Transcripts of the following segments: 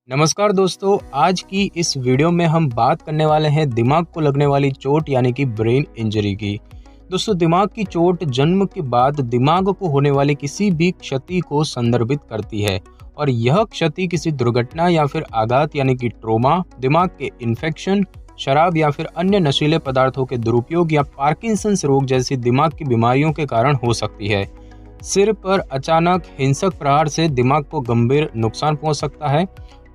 नमस्कार दोस्तों, आज की इस वीडियो में हम बात करने वाले हैं दिमाग को लगने वाली चोट यानी कि ब्रेन इंजरी की। दोस्तों, दिमाग की चोट जन्म के बाद दिमाग को होने वाली किसी भी क्षति को संदर्भित करती है और यह क्षति किसी दुर्घटना या फिर आघात यानी कि ट्रोमा, दिमाग के इन्फेक्शन, शराब या फिर अन्य नशीले पदार्थों के दुरुपयोग या पार्किंसंस रोग जैसी दिमाग की बीमारियों के कारण हो सकती है। सिर पर अचानक हिंसक प्रहार से दिमाग को गंभीर नुकसान पहुंच सकता है।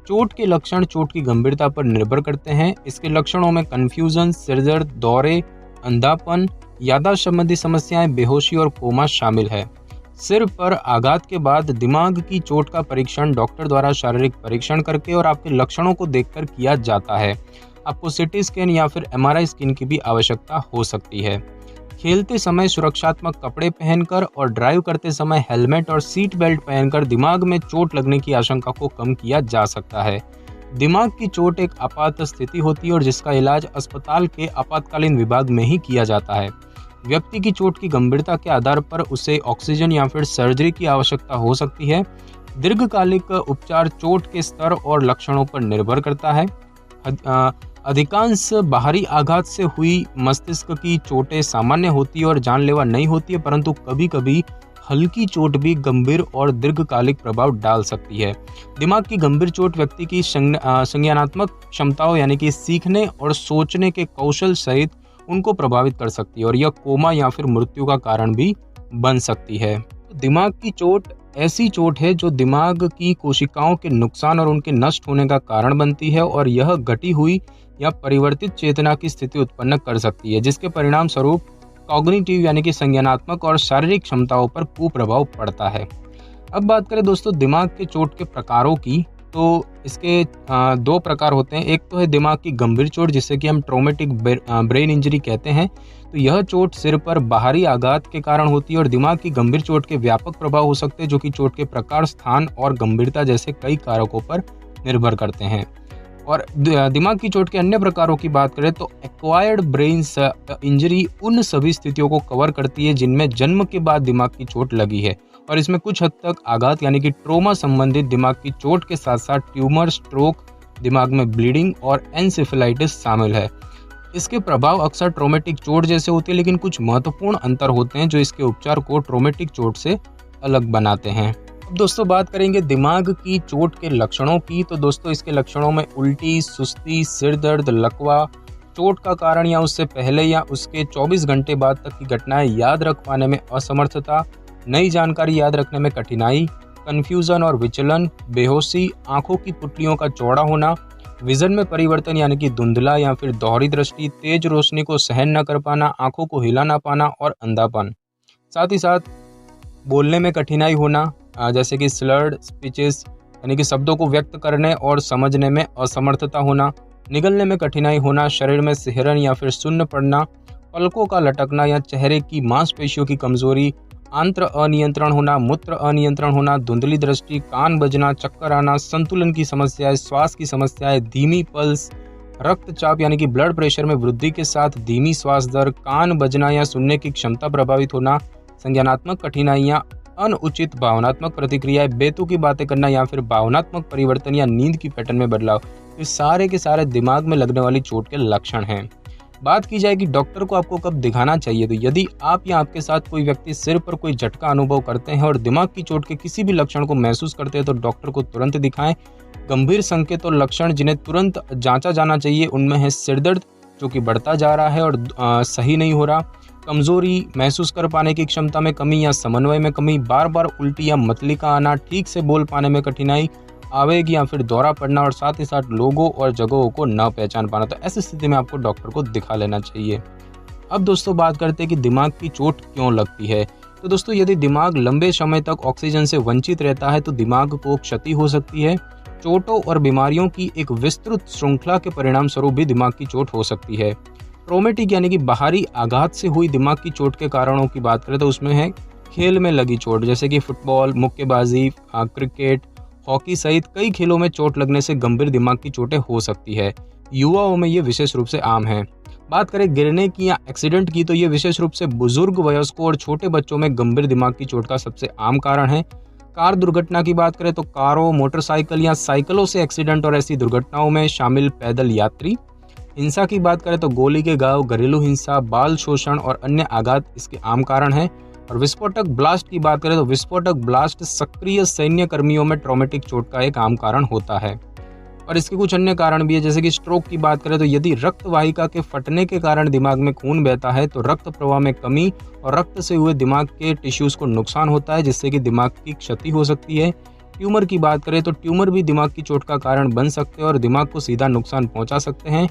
चोट के लक्षण चोट की गंभीरता पर निर्भर करते हैं। इसके लक्षणों में कन्फ्यूजन, सिरदर्द, दौरे, अंधापन, याददाश्त संबंधी समस्याएं, बेहोशी और कोमा शामिल है। सिर पर आघात के बाद दिमाग की चोट का परीक्षण डॉक्टर द्वारा शारीरिक परीक्षण करके और आपके लक्षणों को देखकर किया जाता है। आपको सीटी स्कैन या फिर एमआरआई स्कैन की भी आवश्यकता हो सकती है। खेलते समय सुरक्षात्मक कपड़े पहनकर और ड्राइव करते समय हेलमेट और सीट बेल्ट पहनकर दिमाग में चोट लगने की आशंका को कम किया जा सकता है। दिमाग की चोट एक आपात स्थिति होती है और जिसका इलाज अस्पताल के आपातकालीन विभाग में ही किया जाता है। व्यक्ति की चोट की गंभीरता के आधार पर उसे ऑक्सीजन या फिर सर्जरी की आवश्यकता हो सकती है। दीर्घकालिक उपचार चोट के स्तर और लक्षणों पर निर्भर करता है। अधिकांश बाहरी आघात से हुई मस्तिष्क की चोटें सामान्य होती है और जानलेवा नहीं होती है, परंतु कभी कभी हल्की चोट भी गंभीर और दीर्घकालिक प्रभाव डाल सकती है। दिमाग की गंभीर चोट व्यक्ति की संज्ञानात्मक क्षमताओं यानी कि सीखने और सोचने के कौशल सहित उनको प्रभावित कर सकती है और यह कोमा या फिर मृत्यु का कारण भी बन सकती है। दिमाग की चोट ऐसी चोट है जो दिमाग की कोशिकाओं के नुकसान और उनके नष्ट होने का कारण बनती है और यह घटी हुई या परिवर्तित चेतना की स्थिति उत्पन्न कर सकती है, जिसके परिणाम स्वरूप कॉग्निटिव यानी कि संज्ञानात्मक और शारीरिक क्षमताओं पर कुप्रभाव पड़ता है। अब बात करें दोस्तों दिमाग के चोट के प्रकारों की, तो इसके दो प्रकार होते हैं। एक तो है दिमाग की गंभीर चोट जिसे कि हम ट्रॉमेटिक ब्रेन इंजरी कहते हैं। तो यह चोट सिर पर बाहरी आघात के कारण होती है और दिमाग की गंभीर चोट के व्यापक प्रभाव हो सकते हैं जो कि चोट के प्रकार, स्थान और गंभीरता जैसे कई कारकों पर निर्भर करते हैं। और दिमाग की चोट के अन्य प्रकारों की बात करें तो एक्वायर्ड ब्रेन इंजरी उन सभी स्थितियों को कवर करती है जिनमें जन्म के बाद दिमाग की चोट लगी है और इसमें कुछ हद तक आघात यानी कि ट्रोमा संबंधित दिमाग की चोट के साथ साथ ट्यूमर, स्ट्रोक, दिमाग में ब्लीडिंग और एन्सेफेलाइटिस शामिल है। इसके प्रभाव अक्सर ट्रोमेटिक चोट जैसे होते हैं, लेकिन कुछ महत्वपूर्ण अंतर होते हैं जो इसके उपचार को ट्रोमेटिक चोट से अलग बनाते हैं। अब दोस्तों बात करेंगे दिमाग की चोट के लक्षणों की। तो दोस्तों इसके लक्षणों में उल्टी, सुस्ती, सिर दर्द, लकवा, चोट का कारण या उससे पहले या उसके 24 घंटे बाद तक की घटनाएं याद रख पाने में असमर्थता, नई जानकारी याद रखने में कठिनाई, कन्फ्यूजन और विचलन, बेहोशी, आंखों की पुतलियों का चौड़ा होना, विजन में परिवर्तन यानी कि धुंधला या फिर दोहरी दृष्टि, तेज रोशनी को सहन न कर पाना, आंखों को हिला ना पाना और अंधापन। साथ ही साथ बोलने में कठिनाई होना जैसे कि स्लर्ड स्पीचेस यानी कि शब्दों को व्यक्त करने और समझने में असमर्थता होना, निगलने में कठिनाई होना, शरीर में सिहरन या फिर सुन्न पड़ना, पलकों का लटकना या चेहरे की मांसपेशियों की कमजोरी, आंत्र अनियंत्रण होना, मूत्र अनियंत्रण होना, धुंधली दृष्टि, कान बजना, चक्कर आना, संतुलन की समस्याएं, श्वास की समस्याएं, धीमी पल्स, रक्तचाप यानी कि ब्लड प्रेशर में वृद्धि के साथ धीमी श्वास दर, कान बजना या सुनने की क्षमता प्रभावित होना, संज्ञानात्मक कठिनाइयां, अनुचित भावनात्मक प्रतिक्रियाएं, बेतुकी बातें करना या फिर भावनात्मक परिवर्तन या नींद की पैटर्न में बदलाव, ये सारे के सारे दिमाग में लगने वाली चोट के लक्षण हैं। बात की जाए कि डॉक्टर को आपको कब दिखाना चाहिए, तो यदि आप या आपके साथ कोई व्यक्ति सिर पर कोई झटका अनुभव करते हैं और दिमाग की चोट के किसी भी लक्षण को महसूस करते हैं तो डॉक्टर को तुरंत दिखाएं। गंभीर संकेत और लक्षण जिन्हें तुरंत जांचा जाना चाहिए उनमें है सिरदर्द जो कि बढ़ता जा रहा है और सही नहीं हो रहा, कमजोरी, महसूस कर पाने की क्षमता में कमी या समन्वय में कमी, बार बार उल्टी या मतली का आना, ठीक से बोल पाने में कठिनाई, आवेग या फिर दौरा पड़ना और साथ ही साथ लोगों और जगहों को न पहचान पाना। तो ऐसी स्थिति में आपको डॉक्टर को दिखा लेना चाहिए। अब दोस्तों बात करते हैं कि दिमाग की चोट क्यों लगती है। तो दोस्तों यदि दिमाग लंबे समय तक ऑक्सीजन से वंचित रहता है तो दिमाग को क्षति हो सकती है। चोटों और बीमारियों की एक विस्तृत श्रृंखला के परिणाम स्वरूप भी दिमाग की चोट हो सकती है। ट्रोमेटिक यानी कि बाहरी आघात से हुई दिमाग की चोट के कारणों की बात करें तो उसमें है खेल में लगी चोट जैसे कि फुटबॉल, मुक्केबाजी, क्रिकेट, हॉकी सहित कई खेलों में चोट लगने से गंभीर दिमाग की चोटें हो सकती है। युवाओं में ये विशेष रूप से आम है। बात करें गिरने की या एक्सीडेंट की तो ये विशेष रूप से बुजुर्ग, वयस्कों और छोटे बच्चों में गंभीर दिमाग की चोट का सबसे आम कारण है। कार दुर्घटना की बात करें तो कारों, मोटरसाइकिल या साइकिलों से एक्सीडेंट और ऐसी दुर्घटनाओं में शामिल पैदल यात्री। हिंसा की बात करें तो गोली के घाव, घरेलू हिंसा, बाल शोषण और अन्य आघात इसके आम कारण हैं। और विस्फोटक ब्लास्ट की बात करें तो विस्फोटक ब्लास्ट सक्रिय सैन्य कर्मियों में ट्रॉमेटिक चोट का एक आम कारण होता है। और इसके कुछ अन्य कारण भी है, जैसे कि स्ट्रोक की बात करें तो यदि रक्त वाहिका के फटने के कारण दिमाग में खून बहता है तो रक्त प्रवाह में कमी और रक्त से हुए दिमाग के टिश्यूज को नुकसान होता है, जिससे कि दिमाग की क्षति हो सकती है। ट्यूमर की बात करें तो ट्यूमर भी दिमाग की चोट का कारण बन सकते हैं और दिमाग को सीधा नुकसान पहुंचा सकते हैं।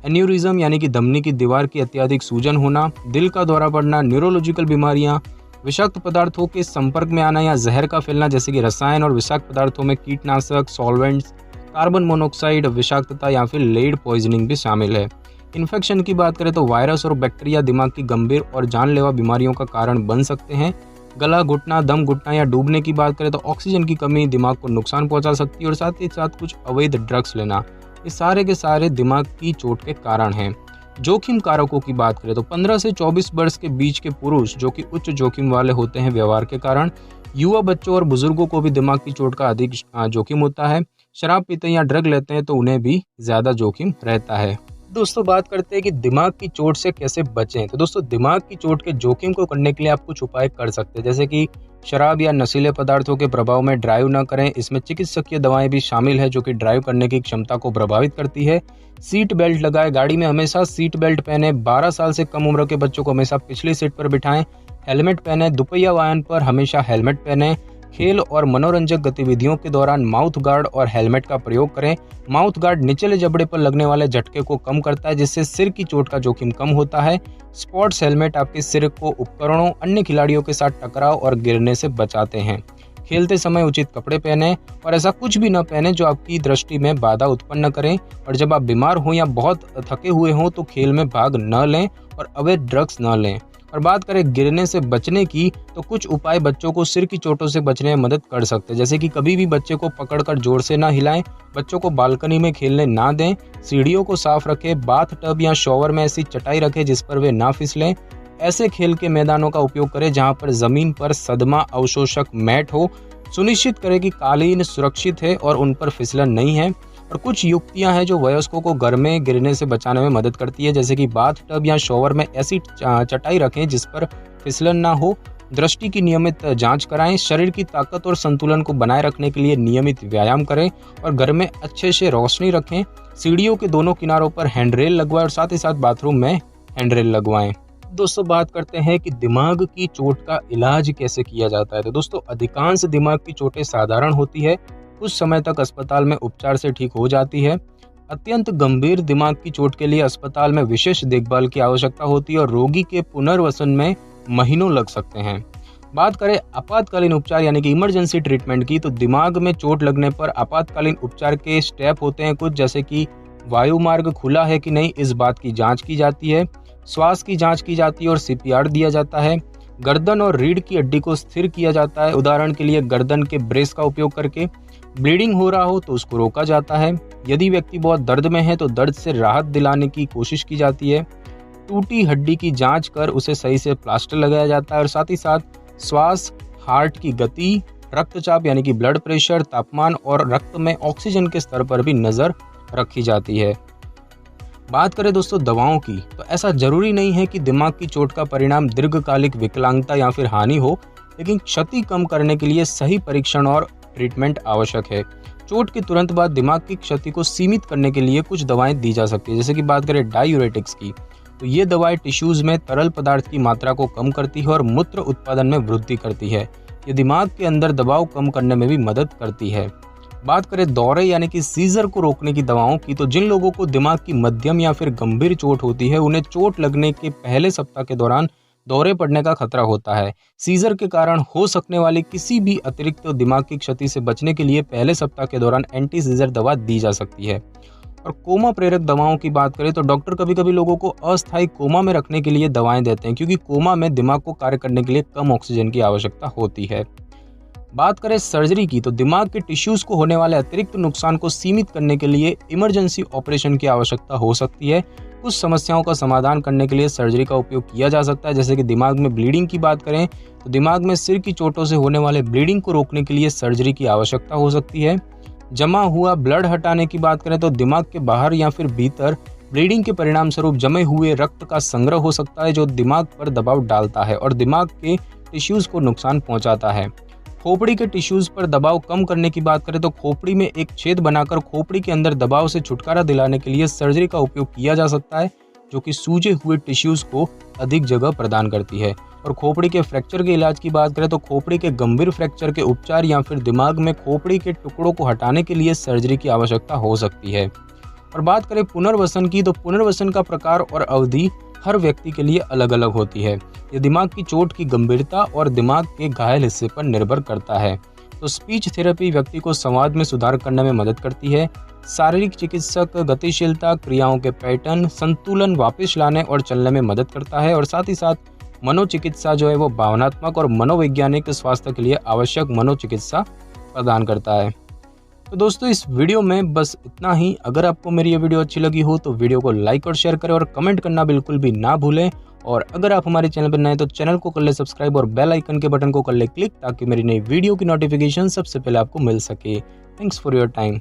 एन्यूरिज्म यानी कि धमनी की दीवार की अत्यधिक सूजन होना, दिल का दौरा पड़ना, न्यूरोलॉजिकल बीमारियां, विषाक्त पदार्थों के संपर्क में आना या जहर का फैलना, जैसे कि रसायन और विषाक्त पदार्थों में कीटनाशक, सॉल्वेंट्स, कार्बन मोनोऑक्साइड, विषाक्तता या फिर लेड पॉइजनिंग भी शामिल है। इन्फेक्शन की बात करें तो वायरस और बैक्टीरिया दिमाग की गंभीर और जानलेवा बीमारियों का कारण बन सकते हैं। गला घुटना, दम घुटना या डूबने की बात करें तो ऑक्सीजन की कमी दिमाग को नुकसान पहुंचा सकती है और साथ ही साथ कुछ अवैध ड्रग्स लेना, ये सारे के सारे दिमाग की चोट के कारण हैं। जोखिम कारकों की बात करें तो 15 से 24 वर्ष के बीच के पुरुष जो कि उच्च जोखिम वाले होते हैं व्यवहार के कारण। युवा बच्चों और बुजुर्गों को भी दिमाग की चोट का अधिक जोखिम होता है। शराब पीते हैं या ड्रग लेते हैं तो उन्हें भी ज़्यादा जोखिम रहता है। दोस्तों बात करते हैं कि दिमाग की चोट से कैसे बचें। तो दोस्तों दिमाग की चोट के जोखिम को करने के लिए आप कुछ उपाय कर सकते हैं, जैसे कि शराब या नशीले पदार्थों के प्रभाव में ड्राइव न करें। इसमें चिकित्सकीय दवाएं भी शामिल है जो कि ड्राइव करने की क्षमता को प्रभावित करती है। सीट बेल्ट लगाएं, गाड़ी में हमेशा सीट बेल्ट पहने। 12 साल से कम उम्र के बच्चों को हमेशा पिछली सीट पर बिठाएं। हेलमेट पहने, दोपहिया वाहन पर हमेशा हेलमेट पहने। खेल और मनोरंजक गतिविधियों के दौरान माउथ गार्ड और हेलमेट का प्रयोग करें। माउथ गार्ड निचले जबड़े पर लगने वाले झटके को कम करता है, जिससे सिर की चोट का जोखिम कम होता है। स्पोर्ट्स हेलमेट आपके सिर को उपकरणों, अन्य खिलाड़ियों के साथ टकराव और गिरने से बचाते हैं। खेलते समय उचित कपड़े पहने और ऐसा कुछ भी न पहने जो आपकी दृष्टि में बाधा उत्पन्न करें। और जब आप बीमार हो या बहुत थके हुए हों तो खेल में भाग न लें और अवैध ड्रग्स न लें। और बात करें गिरने से बचने की तो कुछ उपाय बच्चों को सिर की चोटों से बचने में मदद कर सकते हैं, जैसे कि कभी भी बच्चे को पकड़कर जोर से ना हिलाएं, बच्चों को बालकनी में खेलने ना दें, सीढ़ियों को साफ रखें, बाथ टब या शॉवर में ऐसी चटाई रखें जिस पर वे ना फिसलें। ऐसे खेल के मैदानों का उपयोग करें जहां पर जमीन पर सदमा अवशोषक मैट हो। सुनिश्चित करें कि कालीन सुरक्षित है और उन पर फिसलन नहीं है। और कुछ युक्तियां हैं जो वयस्कों को घर में गिरने से बचाने में मदद करती है, जैसे कि बाथ टब या शॉवर में ऐसी चटाई रखें जिस पर फिसलन ना हो। दृष्टि की नियमित जांच कराएं। शरीर की ताकत और संतुलन को बनाए रखने के लिए नियमित व्यायाम करें और घर में अच्छे से रोशनी रखें। सीढ़ियों के दोनों किनारों पर हैंडरेल लगवाएं और साथ ही साथ बाथरूम में हैंडरेल लगवाएं। दोस्तों बात करते हैं कि दिमाग की चोट का इलाज कैसे किया जाता है। तो दोस्तों अधिकांश दिमाग की चोटें साधारण होती है, कुछ समय तक अस्पताल में उपचार से ठीक हो जाती है। अत्यंत गंभीर दिमाग की चोट के लिए अस्पताल में विशेष देखभाल की आवश्यकता होती है और रोगी के पुनर्वसन में महीनों लग सकते हैं। बात करें आपातकालीन उपचार यानी कि इमरजेंसी ट्रीटमेंट की, तो दिमाग में चोट लगने पर आपातकालीन उपचार के स्टेप होते हैं कुछ, जैसे कि वायु मार्ग खुला है कि नहीं इस बात की जांच की जाती है, श्वास की जांच की जाती है और CPR दिया जाता है। गर्दन और रीढ़ की हड्डी को स्थिर किया जाता है, उदाहरण के लिए गर्दन के ब्रेस का उपयोग करके। ब्लीडिंग हो रहा हो तो उसको रोका जाता है। यदि व्यक्ति बहुत दर्द में है तो दर्द से राहत दिलाने की कोशिश की जाती है। टूटी हड्डी की जांच कर उसे सही से प्लास्टर लगाया जाता है और साथ ही साथ श्वास, हार्ट की गति, रक्तचाप यानी कि ब्लड प्रेशर, तापमान और रक्त में ऑक्सीजन के स्तर पर भी नजर रखी जाती है। बात करें दोस्तों दवाओं की, तो ऐसा जरूरी नहीं है कि दिमाग की चोट का परिणाम दीर्घकालिक विकलांगता या फिर हानि हो, लेकिन क्षति कम करने के लिए सही परीक्षण और ट्रीटमेंट आवश्यक है। चोट के तुरंत बाद दिमाग की क्षति को सीमित करने के लिए कुछ दवाएं दी जा सकती है, जैसे कि बात करें डायूरेटिक्स की, तो ये दवाएं टिश्यूज में तरल पदार्थ की मात्रा को कम करती है और मूत्र उत्पादन में वृद्धि करती है। ये दिमाग के अंदर दबाव कम करने में भी मदद करती है। बात करें दौरे यानी कि सीजर को रोकने की दवाओं की, तो जिन लोगों को दिमाग की मध्यम या फिर गंभीर चोट होती है उन्हें चोट लगने के पहले सप्ताह के दौरान दौरे पड़ने का खतरा होता है। सीजर के कारण हो सकने वाली किसी भी अतिरिक्त दिमाग की क्षति से बचने के लिए पहले सप्ताह के दौरान एंटी सीजर दवा दी जा सकती है। और कोमा प्रेरक दवाओं की बात करें तो डॉक्टर कभी कभी लोगों को अस्थायी कोमा में रखने के लिए दवाएं देते हैं, क्योंकि कोमा में दिमाग को कार्य करने के लिए कम ऑक्सीजन की आवश्यकता होती है। बात करें सर्जरी की तो दिमाग के टिश्यूज़ को होने वाले अतिरिक्त नुकसान को सीमित करने के लिए इमरजेंसी ऑपरेशन की आवश्यकता हो सकती है। कुछ समस्याओं का समाधान करने के लिए सर्जरी का उपयोग किया जा सकता है, जैसे कि दिमाग में ब्लीडिंग की बात करें तो दिमाग में सिर की चोटों से होने वाले ब्लीडिंग को रोकने के लिए सर्जरी की आवश्यकता हो सकती है। जमा हुआ ब्लड हटाने की बात करें तो दिमाग के बाहर या फिर भीतर ब्लीडिंग के परिणाम स्वरूप जमे हुए रक्त का संग्रह हो सकता है, जो दिमाग पर दबाव डालता है और दिमाग के टिश्यूज़ को नुकसान पहुंचाता है। खोपड़ी के टिश्यूज़ पर दबाव कम करने की बात करें तो खोपड़ी में एक छेद बनाकर खोपड़ी के अंदर दबाव से छुटकारा दिलाने के लिए सर्जरी का उपयोग किया जा सकता है, जो कि सूजे हुए टिश्यूज़ को अधिक जगह प्रदान करती है। और खोपड़ी के फ्रैक्चर के इलाज की बात करें तो खोपड़ी के गंभीर फ्रैक्चर के उपचार या फिर दिमाग में खोपड़ी के टुकड़ों को हटाने के लिए सर्जरी की आवश्यकता हो सकती है। और बात करें पुनर्वसन की तो पुनर्वसन का प्रकार और अवधि हर व्यक्ति के लिए अलग अलग होती है। ये दिमाग की चोट की गंभीरता और दिमाग के घायल हिस्से पर निर्भर करता है। तो स्पीच थेरेपी व्यक्ति को संवाद में सुधार करने में मदद करती है। शारीरिक चिकित्सक गतिशीलता, क्रियाओं के पैटर्न, संतुलन वापस लाने और चलने में मदद करता है। और साथ ही साथ मनोचिकित्सा जो है वो भावनात्मक और मनोवैज्ञानिक स्वास्थ्य के लिए आवश्यक मनोचिकित्सा प्रदान करता है। तो दोस्तों इस वीडियो में बस इतना ही। अगर आपको मेरी ये वीडियो अच्छी लगी हो तो वीडियो को लाइक और शेयर करें और कमेंट करना बिल्कुल भी ना भूलें। और अगर आप हमारे चैनल पर नए हैं तो चैनल को कर ले सब्सक्राइब और बेल आइकन के बटन को कर ले क्लिक, ताकि मेरी नई वीडियो की नोटिफिकेशन सबसे पहले आपको मिल सके। Thanks for your time.